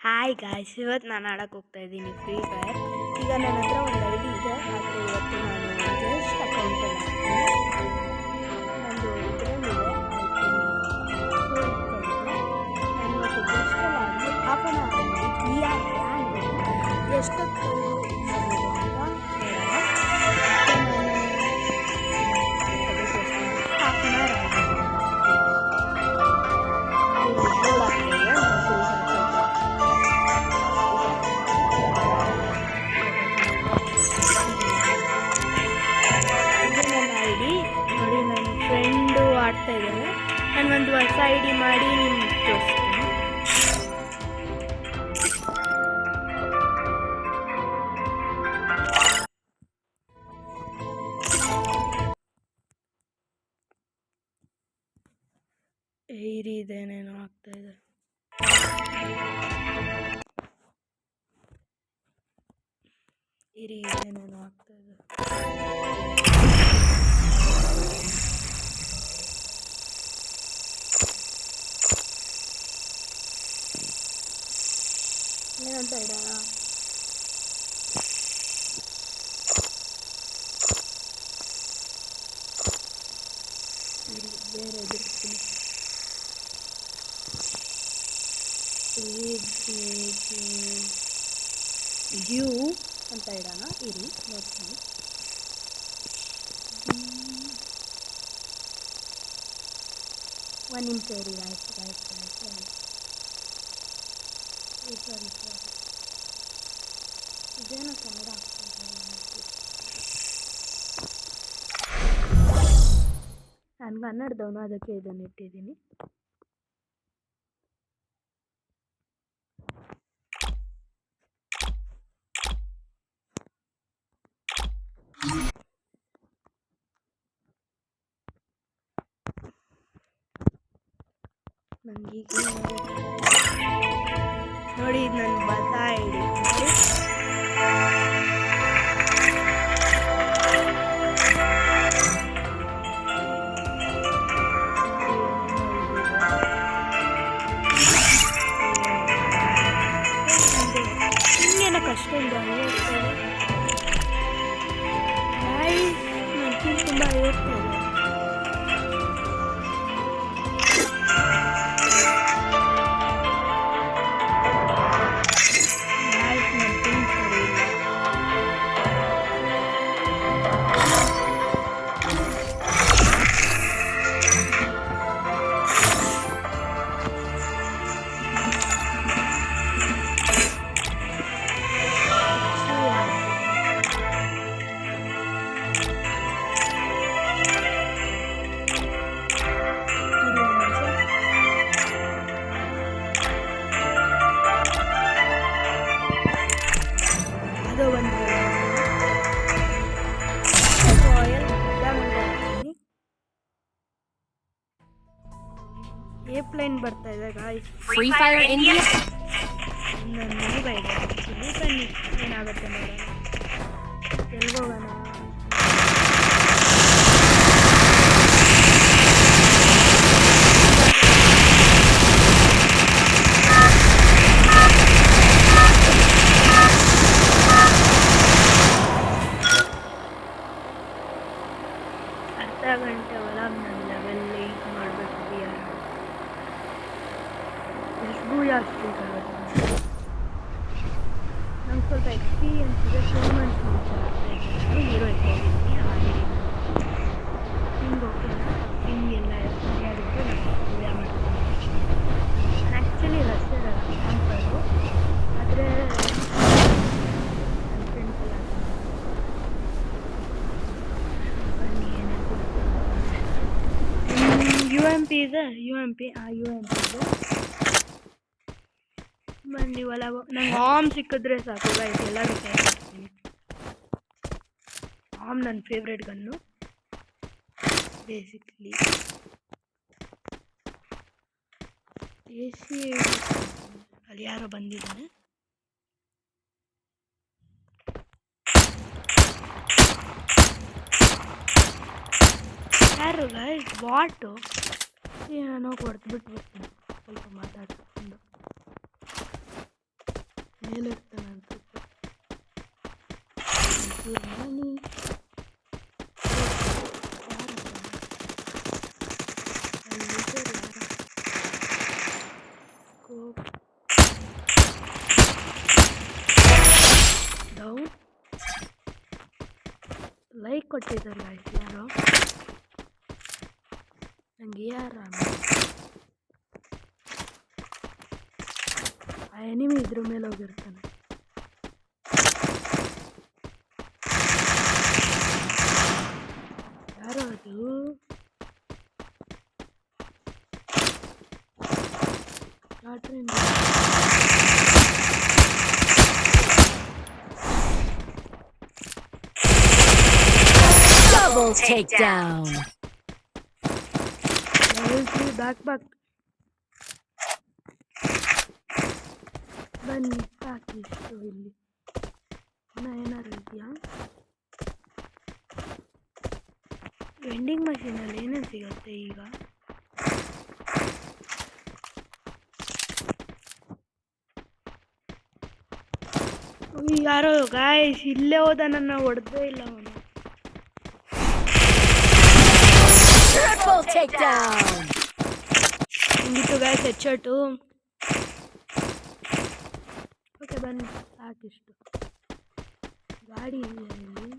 Hi guys, ಇವತ್ತು ನಾನು ಆಡಕ್ಕೆ ಹೋಗ್ತಾ ಇದ್ದೀನಿ ಫ್ರೀ ಫೈರ್. ಈಗ ನನ್ನ ಹತ್ರ ಒಂದು ಐಡಿ ಇದೆ, ಆದರೆ ಇವತ್ತು ನಾನು ಜಸ್ಟ್ ಅಕೌಂಟಲ್ಲಿ ನಂದು ಇದರಲ್ಲಿದೆ. ನಾನು ಇವತ್ತು ಜಸ್ಟಲ್ಲಿ ಆಗಿ half an hour we are brand ಎಷ್ಟೊತ್ತು ಹಾಫ್ ಆನ್ ಅವರ್ ಆಡ್ತಾ ಇದ್ದೇನೆ. ನಾನು ಒಂದು ಹೊಸ ಐಡಿ ಮಾಡಿ ನಿಮ್ಗೆ ತೋರಿಸ್ತೀನಿ. ಐಡಿ ಇದೇನೇನೋ ಆಗ್ತಾ ಇದೆ. ಏನೇನೋ ಆಗ್ತಾ ಇದೆ. ಏನಂತ ಇಡೋಣ? ಬೇರೆ ಎದುರ್ತೀನಿ. ಯು ಅಂತ ಇಡೋಣ. ಇರಿ ನೋಡ್ತೀನಿ. ಒಂದು ನಿಮಿಷ ಇರಿ. ಆಯ್ತು ಸರಿ ಇದೇನೋ ಕನ್ನಡ ಆಗ್ತದೆ. ನಾನು ಕನ್ನಡದವನು, ಅದಕ್ಕೆ ಇದನ್ನು ಇಟ್ಟಿದ್ದೀನಿ. ನನಗೀಗ ನೋಡಿ, ಇದು ನನ್ನ ಹೊಸ ಐಡಿ. ಇನ್ನೇನ ಕಷ್ಟ ಇಲ್ಲ. ನನಗೆ ತುಂಬ ಇರ್ತದೆ. ಏರ್ಪ್ಲೇನ್ ಬರ್ತಾ ಇದೆ ಗಾಯ್ಸ್. Free fire India. ನನ್ನ ಮನೆಗೆ ಬನ್ನಿ, ಏನಾಗುತ್ತೆ ನೋಡೋಣ. ಎಲ್ಗೋಗೋಣ? ಅರ್ಧ ಗಂಟೆ ಒಳಗೆ ನನ್ನ ಲೆವೆಲ್ 8 ಮಾಡಬೇಕು. ಜಾಸ್ತಿ ನಂಗೆ ಸ್ವಲ್ಪ ಎಕ್ಸ್ಪೀರಿಯನ್ಸ್ ಇದೆ. ಟೂರ್ನಮೆಂಟ್ಸ್ ಹೀರೋ ಎಕ್ಕೋಗಿದ್ದೀನಿ. ಹಾಗೆ ಹಿಂಗೆ ಓಕೆನಾ? ಹಿಂಗೆಲ್ಲ ಅದಕ್ಕೆ ನಾನು ಪೂಜೆ ಮಾಡ್ತೀನಿ. ನಾನು ಆ್ಯಕ್ಚುಲಿ ರಷ್ಯಾದಲ್ಲ ಕ್ಯಾಂಪರು, ಆದರೆ ನನ್ನ ಫ್ರೆಂಡ್ಸ್ ಎಲ್ಲ ಬನ್ನಿ. ಏನೇನು ಯು ಎಮ್ ಪಿ ಇದೆ. ಬನ್ನಿ ಒಳಗೆ. ನಂಗೆ ಆಮ್ ಸಿಕ್ಕಿದ್ರೆ ಸಾಕು ಗಾಯ್ಸ್. ಎಲ್ಲರೂ ಮಾಡ್ತೀನಿ. ಆಮ್ ನನ್ನ ಫೇವ್ರೇಟ್ ಗನ್ನು ಬೇಸಿಕ್ಲಿ. ಅಲ್ಲಿ ಯಾರೋ ಬಂದಿದ್ದಾನೆ. ಯಾರು ಗಾಯ್ಸ್? ಬಾಟು ಏನೋ ಕೊಡ್ತು ಬಿಟ್ಬಿಡ್ತೀನಿ ಸ್ವಲ್ಪ ಮಾತಾಡ್ಕೊಂಡು. ಮೇಲಿರ್ತಾನೆ ಅನ್ಸುತ್ತೆ. ಮನಿ ಡೌನ್ ಲೈಕ್ ಕೊಟ್ಟಿದ್ದಾರೆ ಯಾರೋ ನಂಗೆ ಯಾರ ಆ ಎನಿಮಿ ಇದ್ರ ಮೇಲೆ ಹೋಗಿರ್ತಾನೆ. ಯಾರೋ ಅದು Double takedown. ಬ್ಯಾಕ್ ಬನ್ನಿ ಸಾಕು ಇಷ್ಟು. ಇಲ್ಲಿ ಏನಾರು ಇದೆಯಾ? ವೆಂಡಿಂಗ್ ಮಷೀನಲ್ಲಿ ಏನೇನು ಸಿಗುತ್ತೆ ಈಗ? ಯಾರೋ ಗಾಯ್ಸ್ ಇಲ್ಲೇ ಹೋದ, ನನ್ನ ಹೊಡೆದೇ ಇಲ್ಲ ಅವನು. ಹಿಂಗಿತ್ತು ಗಾಯ್ಸ್ ಹೆಡ್ಶಾಟು. ಓಕೆ ಬನ್ನಿ ಸಾಕಿಷ್ಟು. ಗಾಡಿ ಇದೆ ಇಲ್ಲಿ.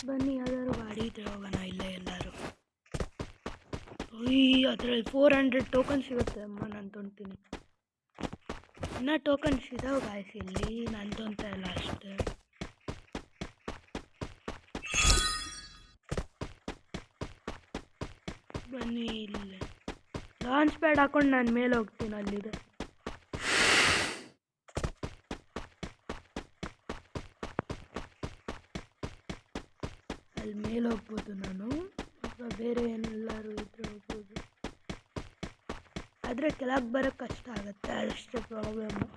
ಬನ್ನಿ ಯಾವ್ದಾದ್ರು ಗಾಡಿ ಇದ್ರೆ ಹೋಗೋಣ. ಇಲ್ಲೇ ಎಲ್ಲರೂ ಅದರಲ್ಲಿ 400 ಟೋಕನ್ ಸಿಗುತ್ತೆ ಅಮ್ಮ. ನಾನು ತೊಗೊತೀನಿ. ಇನ್ನೂ ಟೋಕನ್ಸ್ ಇದಾವೆ ಗಾಯ್ಸ್ ಇಲ್ಲಿ. ನಾನು ತೊಗೊತಾ ಇಲ್ಲ ಅಷ್ಟೇ. ಬನ್ನಿ ಇಲ್ಲೇ ಲಾಂಚ್ ಪ್ಯಾಡ್ ಹಾಕೊಂಡು ನಾನು ಮೇಲೆ ಹೋಗ್ತೀನಿ. ಅಲ್ಲಿದೆ ಅಲ್ಲಿ ಮೇಲೆ ಹೋಗ್ಬೋದು ನಾನು, ಅಥವಾ ಬೇರೆ ಏನೆಲ್ಲರೂ ಇದ್ರೆ ಹೋಗ್ಬೋದು. ಆದರೆ ಕೆಳಗೆ ಬರೋಕ್ಕೆ ಕಷ್ಟ ಆಗುತ್ತೆ, ಅಷ್ಟೇ ಪ್ರಾಬ್ಲಮ್ಮು.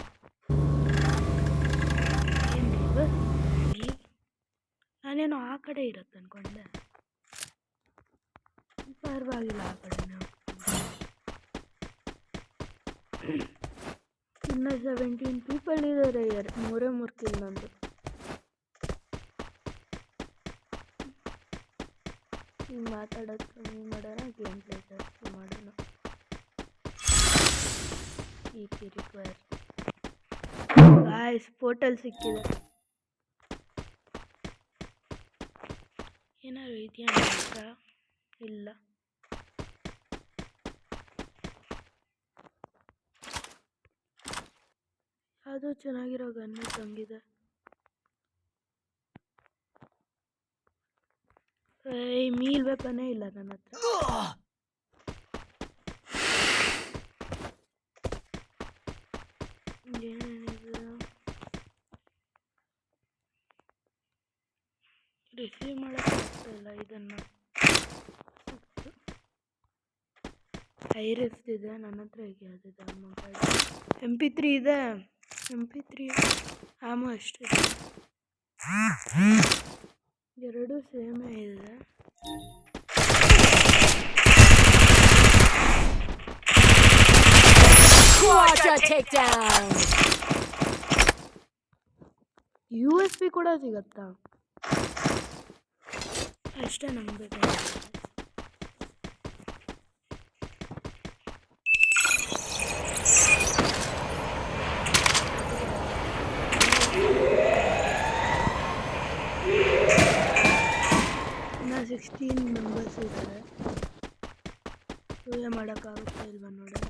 ನಾನೇನೋ ಆ ಕಡೆ ಇರುತ್ತೆ ಅಂದ್ಕೊಂಡೆ. ಪರವಾಗಿಲ್ಲ, ಆ ಕಡೆನೇ ಹೋಗ್ತೀನಿ. ಇನ್ನೂ 17 ಪೀಪಲ್ ಇದ್ದಾರೆ. 3 ಕಿಲ್ ನಂದು. ಮಾತಾಡೋದು ಕಮ್ಮಿ ಮಾಡೋಣ, ಗೇಮ್ ಪ್ಲೇ ಜಾಸ್ತಿ ಮಾಡೋಣ. EP require guys. ಪೋರ್ಟಲ್ ಸಿಕ್ಕಿದೆ. ಏನಾದ್ರು ಇದೆಯಾ ಅಂತ? ಇಲ್ಲ. ಯಾವುದೋ ಚೆನ್ನಾಗಿರೋ ಗನ್ನು ತಂಗಿದೆ. ಮೀಲ್ ವೆಪನೇ ಇಲ್ಲ ನನ್ನ ಹತ್ರ. ರಿಸೀವ್ ಮಾಡೋಕ್ಕೆ ಆಗ್ತಾ ಇಲ್ಲ ಇದನ್ನು. ಐರಿಸ್ ಇದೆ ನನ್ನ ಹತ್ರ. ಹೇಗೆ ಅದಿದೆ ಮೊಬೈಲ್. MP3 ಇದೆ. MP3 ಆಮೋ ಅಷ್ಟಿದೆ. ಎರಡೂ ಸೇಮೇ ಇದೆ. USB ಕೂಡ ಸಿಗತ್ತಾ? ಅಷ್ಟೇ ನಂಗೆ ಬೇಕಾಗಿತ್ತು. ಇನ್ನು 16 ಮೆಂಬರ್ಸ್ ಇದ್ದಾರೆ. ಸೂಯ ಮಾಡೋಕ್ಕಾಗುತ್ತಾ ಇಲ್ವ ನೋಡೋಣ.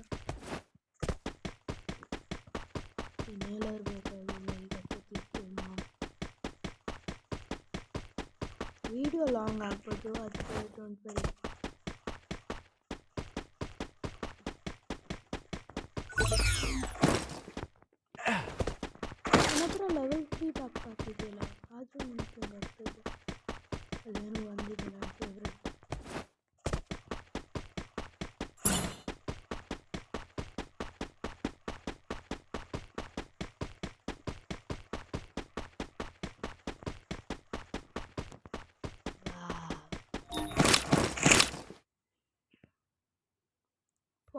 ಇನ್ನೇಲರ್ ಬೇಕಾಗಿಲ್ಲ ಈಗ ಸದ್ಯಕ್ಕೆ. ವಿಡಿಯೋ ಲಾಂಗ್ ಆಗ್ಬೋದು, ಅದಕ್ಕೆ ಡೋಂಟ್ ವರಿ. ನನ್ನ ಹತ್ರ ಲೆವೆಲ್ 3 ಟಾಪ್ ಹಾಕಿದೆಯಲ್ಲ, ಆದರೂ ನನಗೆ ಆಗ್ತಾಯಿದೆ. ಅದೇನು ಬಂದಿದೆ ನನ್ನ ಫೇವ್ರೆಟ್.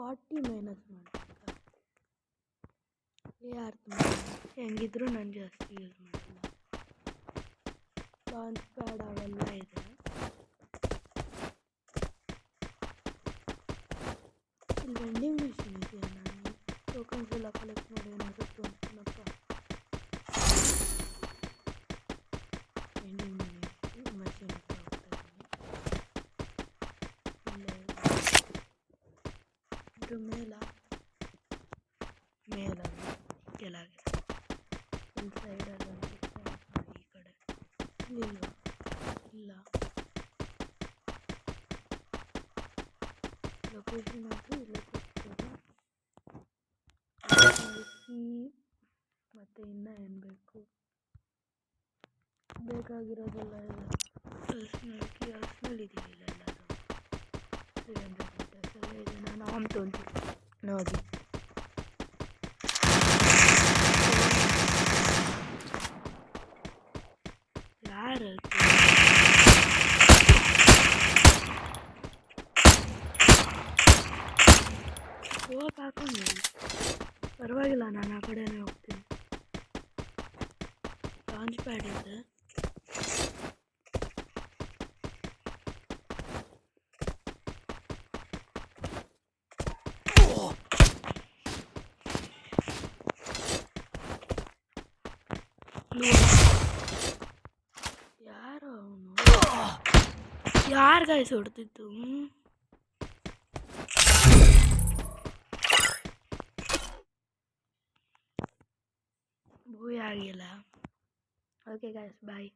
40 ಮೈನಸ್ ಮಾಡಬೇಕಾ? ಯಾರು ಹೆಂಗಿದ್ರು ನಾನು ಜಾಸ್ತಿ ಯೂಸ್ ಮಾಡಲ್ಲ. ಲಾಂಚ್ ಪ್ಯಾಡ್ ಅವೆಲ್ಲ ಇದೆ. ಇಲ್ಲಿ ವೆಂಡಿಂಗ್ ಮಿಷಿನ್ ಇದೆಯಾ? ನಾನು ಟೋಕನ್ಸ್ ಎಲ್ಲ ಕಲೆಕ್ಟ್ ಮಾಡಿ ಏನಾದರೂ ತೋರಿಸ್ತೀನಪ್ಪ. ವೆಂಡಿಂಗ್ ಮಷಿನ್ ಹತ್ರ ಹೋಗ್ತಾ ಇದ್ದೀನಿ. ಇಲ್ಲೇ ಇದ್ರ ಮೇಲಲ್ಲ ಕೆಳಗೆ ಇಲ್ಲಿ ಸೈಡಲ್ಲಿ ಈ ಕಡೆ ಇಲ್ಲಿಲ್ವಾ? ಇಲ್ಲ. ಲೊಕೇಶನ್ ಅಂತೂ ಇಲ್ಲೇ ಕೊಡ್ತಾರೆ. ಮತ್ತು ಇನ್ನೂ ಏನು ಬೇಕು? ಬೇಕಾಗಿರೋದೆಲ್ಲ ಇದೆ. ಅರ್ಸ್ನಲ್ ಇದೆಯಾ? ಇಲ್ಲೆಲ್ಲದು 300 ಮೀಟರ್ಸ್ ಎಲ್ಲ ಇದೆ. ನಾನು ಆಮ್ ತೊಗೊಂತೀನಿ ನೋಡಿ. ಯಾರು ಹೋಗಕ್ಕೆ ಹಾಕೊಂಡು ಪರವಾಗಿಲ್ಲ, ನಾನು ಆ ಕಡೆನೇ ಹೋಗ್ತೀನಿ. ಲಾಂಚ್ ಪ್ಯಾಡ್ ಇದೆ. ಯಾರು ಅವನು? ಯಾರು ಗಾಯ್ಸ್ ಹೊಡ್ತಿತ್ತು? ಭೂಯ ಆಗಿಲ್ಲ. ಓಕೆ ಗಾಯ್ಸ್, ಬಾಯ್.